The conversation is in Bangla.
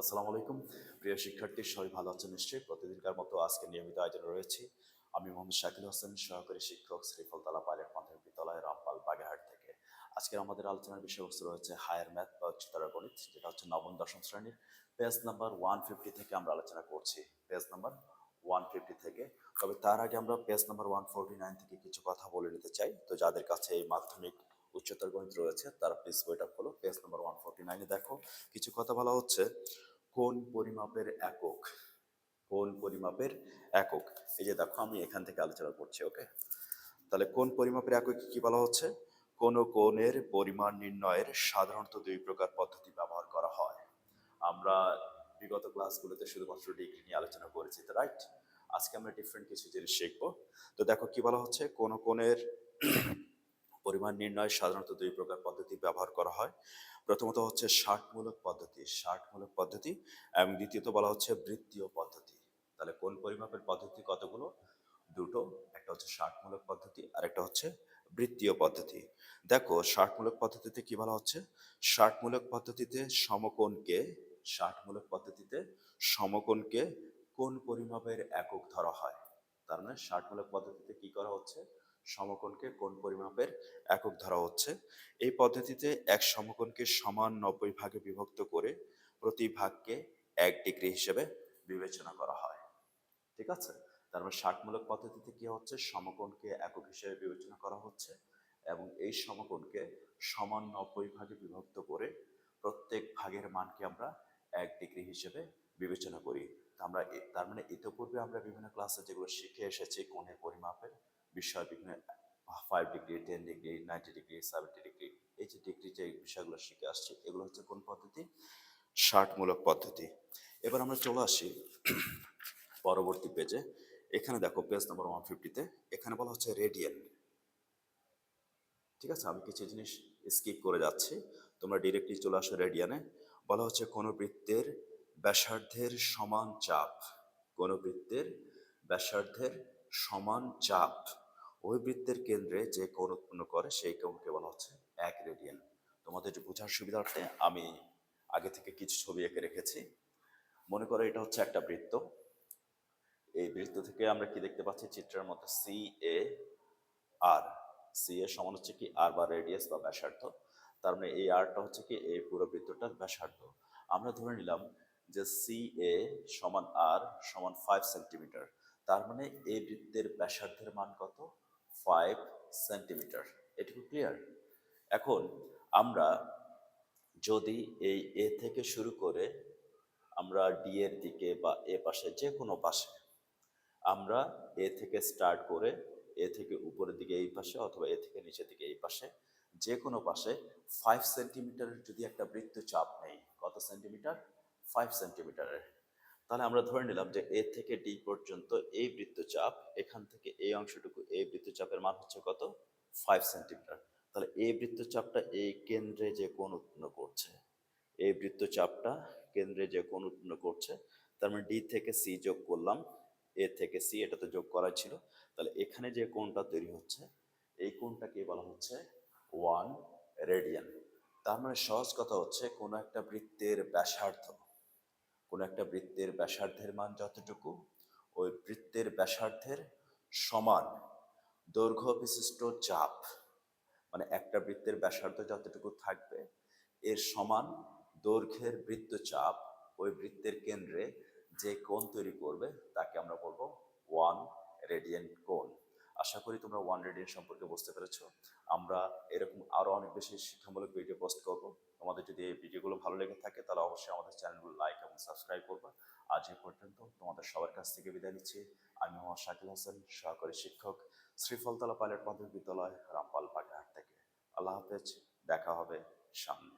আসসালামু আলাইকুম প্রিয় শিক্ষার্থী, সবাই ভালো আছেন নিশ্চয়ই। প্রতিদিনকার মতো আজকে নিয়মিত আয়োজনে রয়েছি। আমি মোহাম্মদ শাকিল হোসেন, সহকারী শিক্ষক, শ্রীফলতলা পাইলট মাধ্যমিক বিদ্যালয়, রামপাল, বাগেরহাট থেকে। আজকের আমাদের আলোচনার বিষয়বস্তু রয়েছে হায়ার ম্যাথ বা উচ্চতর গণিত, যেটা হচ্ছে নবম দশম শ্রেণীর। পেজ নাম্বার 150 থেকে আমরা আলোচনা করছি। পেজ নাম্বার 150 থেকে। তবে তার আগে আমরা পেজ নাম্বার 149 থেকে কিছু কথা বলে নিতে চাই। তো যাদের কাছে এই মাধ্যমিক উচ্চতর গণিত রয়েছে তারা প্লিজ বইটা খোলো। পেজ নাম্বার 149-এ দেখো কিছু কথা বলা হচ্ছে। কোন পরিমাপের একক? কোন পরিমাপের একক? এই যে দেখো, আমি এখান থেকে আলোচনা করছি। ওকে, তাহলে কোন পরিমাপের একক কি বলা হচ্ছে? কোন কোণের পরিমাণ নির্ণয়ের সাধারণত দুই প্রকার পদ্ধতি ব্যবহার করা হয়। আমরা বিগত ক্লাসগুলোতে শুধুমাত্র ডিগ্রি নিয়ে আলোচনা করেছি, তো রাইট। আজকে আমরা ডিফারেন্ট কিছু জিনিস শিখবো। তো দেখো কি বলা হচ্ছে, কোন কোণের পরিমাণ নির্ণয় সাধারণত দুই প্রকার পদ্ধতি ব্যবহার করা হয়। প্রথমত হচ্ছে ষাটমূলক পদ্ধতি, এবং দ্বিতীয়ত বলা হচ্ছে বৃত্তীয় পদ্ধতি। তাহলে কোন পরিমাপের পদ্ধতি কতগুলো? দুটো। একটা হচ্ছে ষাটমূলক পদ্ধতি আর একটা হচ্ছে বৃত্তীয় পদ্ধতি। দেখো ষাটমূলক পদ্ধতিতে কি বলা হচ্ছে? ষাটমূলক পদ্ধতিতে সমকোণকে ষাটমূলক পদ্ধতিতে সমকোণকে কোন পরিমাপের একক ধরা হয়। তার মানে ষাটমূলক পদ্ধতিতে কি করা হচ্ছে? সমকোণকে কোন পরিমাপের একক ধরা হচ্ছে। এই পদ্ধতিতে এক সমকোণকে সমান 90 ভাগে বিভক্ত করে প্রতি ভাগকে 1 ডিগ্রি হিসেবে বিবেচনা করা হয়। ঠিক আছে, তার মানে ষাটমূলক পদ্ধতিতে কি হচ্ছে? সমকোণকে একক হিসেবে বিবেচনা করা হচ্ছে এবং এই সমকোণকে সমান 90 ভাগে বিভক্ত করে প্রত্যেক ভাগের মানকে আমরা 1 ডিগ্রি হিসেবে বিবেচনা করি। তার মানে ইতিপূর্বে আমরা বিভিন্ন ক্লাসে যেগুলো শিখে এসেছি কোণের পরিমাপের বিষয়, বিভিন্ন 5 ডিগ্রি, 10 ডিগ্রি, 90 ডিগ্রি, 70 ডিগ্রি, এই যে ডিগ্রি যে বিষয়গুলো শিখে আসছি, এগুলো হচ্ছে কোন পদ্ধতি? ষাটমূলক পদ্ধতি। এবার আমরা চলে আসি পরবর্তী পেজে। এখানে দেখো পেজ নাম্বার 150-তে এখানে বলা হচ্ছে রেডিয়ান। ঠিক আছে, আমি কিছু জিনিস স্কিপ করে যাচ্ছি, তোমরা ডিরেক্টলি চলে আসো রেডিয়ানে। বলা হচ্ছে কোন বৃত্তের ব্যাসার্ধের সমান চাপ, কোন বৃত্তের ব্যাসার্ধের সমান চাপ ওই বৃত্তের কেন্দ্রে যে কোণ উৎপন্ন করে সেই কোণকে বলা হচ্ছে 1 রেডিয়ান। তোমাদের বোঝার সুবিধার্থে আমি আগে থেকে কিছু ছবি এঁকে রেখেছি। মনে করো এটা হচ্ছে একটা বৃত্ত। এই বৃত্ত থেকে আমরা কি দেখতে পাচ্ছি চিত্রের মধ্যে? সি এ আর। সি এর সমান হচ্ছে কি? আর বা রেডিয়াস বা ব্যাসার্ধ। তার মানে এই আরটা হচ্ছে কি? এই পুরো বৃত্তটার ব্যাসার্ধ। আমরা ধরে নিলাম যে সি এ সমান আর সমান 5 সেন্টিমিটার। তার মানে এই বৃত্তের ব্যাসার্ধের মান কত? 5 সেন্টিমিটার। এটুকু ক্লিয়ার? এখন আমরা যদি এই এ থেকে শুরু করে আমরা ডি এর দিকে বা এ পাশে যে কোনো পাশে আমরা এ থেকে স্টার্ট করে এ থেকে উপরের দিকে এই পাশে অথবা এ থেকে নিচের দিকে এই পাশে যে কোনো পাশে 5 সেন্টিমিটারের যদি একটা বৃত্তচাপ নেই, কত সেন্টিমিটার? 5 সেন্টিমিটারের। তাহলে আমরা ধরে নিলাম যে এ থেকে ডি পর্যন্ত এই বৃত্তচাপ, এখান থেকে এই অংশটুকু, এই বৃত্তচাপের মান হচ্ছে কত? 5 সেন্টিমিটার। তাহলে এই বৃত্তচাপটা এই কেন্দ্রে যে কোণ উৎপন্ন করছে, এই বৃত্তচাপটা কেন্দ্রে যে কোণ উৎপন্ন করছে, তার মানে ডি থেকে সি যোগ করলাম, এ থেকে সি, এটা তো যোগ করা ছিল। তাহলে এখানে যে কোণটা তৈরি হচ্ছে এই কোণটাকে বলা হচ্ছে 1 রেডিয়ান। তার মানে সহজ কথা হচ্ছে কোনো একটা বৃত্তের ব্যাসার্ধ, কোনো একটা বৃত্তের ব্যাসার্ধের মান যতটুকু, ওই বৃত্তের ব্যাসার্ধের সমান দৈর্ঘ্য বিশিষ্ট চাপ, মানে একটা বৃত্তের ব্যাসার্ধ যতটুকু থাকবে এর সমান দৈর্ঘ্যের বৃত্তচাপ ওই বৃত্তের কেন্দ্রে যে কোণ তৈরি করবে তাকে আমরা বলবো 1 রেডিয়ান কোণ। আশা করি তোমরা 1 রেডিয়ান সম্পর্কে বুঝতে পেরেছো। আমরা এরকম আরো অনেক বেশি শিক্ষামূলক ভিডিও পোস্ট করব। তোমাদের যদি এই ভিডিওগুলো ভালো লেগে থাকে তাহলে অবশ্যই আমাদের চ্যানেলগুলো লাইক এবং সাবস্ক্রাইব করবে। আজ এই পর্যন্ত, তোমাদের সবার কাছ থেকে বিদায় নিচ্ছি। আমি মোহাম্মদ শাকিল হোসেন, সহকারী শিক্ষক, শ্রীফলতলা পাইলট মাধ্যমিক বিদ্যালয়, রামপাল, বাগেরহাট থেকে। আল্লাহ হাফেজ, দেখা হবে সামনে।